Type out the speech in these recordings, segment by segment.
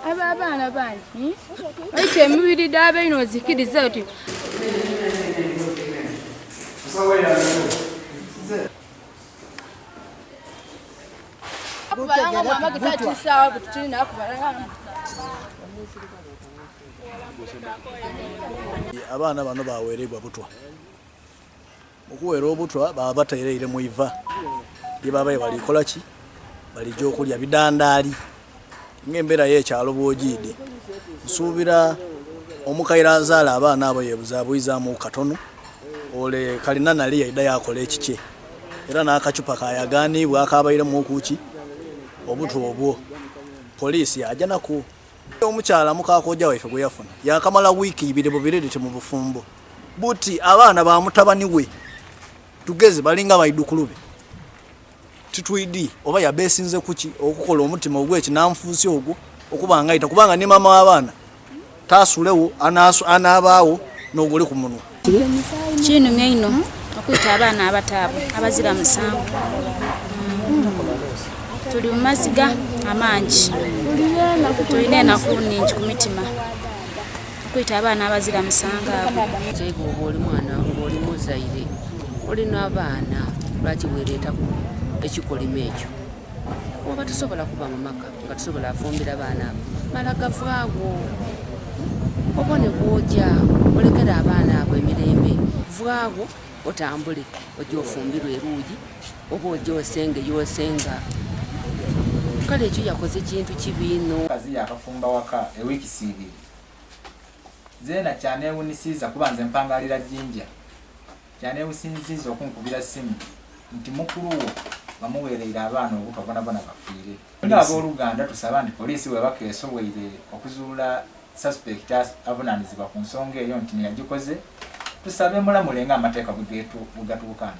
Abaana bangi ayite emibiri d'abeino ozikiriza oti akubalanga mama kitatisawa butulina akubalanga. Abaana bano baweerebwa butwa. Okuweera obutwa baba bateereire mu iva lye babaye balikola ki balijja okulya bidandaali ng'embeera y'ekyalo bw'ogiidde nsuubira omukaira azaala abaana abo yebuzaabuyizaamu katono ole kalina nali yaida yakola ekikye era n'akacupa kayagaanibwa akabairemu okuki obutwa obwo poliisi yajja nako. Omukyala mukakojja waife gwe yafuna yakamala wiiki 2 bubiriti mu bufumbo buti abaana ba mutabani we tugeze balinga bayidukulube titwidi oba yabesinze kuki okukola omutima ogw'ekinanfuusi ogwo okubanga ayita kubanga ne mama w'abaana taasulewo anaabaawo n'ogole ku munwa. Kino ng'eno okuyita abaana abataabo abazira musango. Tuli mu maziga amangi tulina enaku nningi ku mitima okuyita abaana abazira musango abo. Kyego oba oli mwana ng'oli muzaire olina abaana lwaki weereetaku ekikolimo ekyo oba tusobola kuba mu maka nga tusobola afumbira abaana abo mala gavaawo oba ne bw'ojja olekera abaana abo emirembe vaawo otambule ojja ofumbirwa eruugi oba ojja osenge yosenga kale ekyo yakoze kintu kibi nno. Kazi yakafumba waka ewiiki 2 zeena kyaneewunisiza kuba nze mpangalira Jjinja kyaneewusinziza okunkubira ssimu nti mukulu wo bamuweereire abaana obutwa bonabona bafiire. Abooluganda tusaba nti poliisi webaka esoboire okuzuula suspect avunaanyizibwa ku nsonga eyo nti neyagikoze tusabe mulamule nga amateeka bwegatuukaana.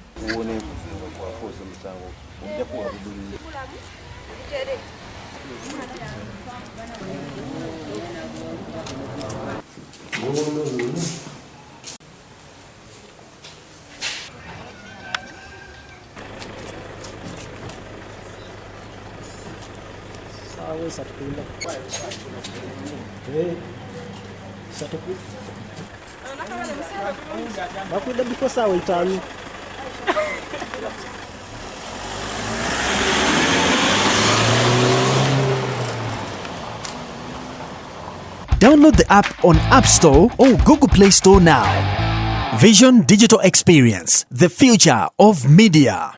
Download the app on App Store or Google Play Store now. Vision Digital Experience, the future of media.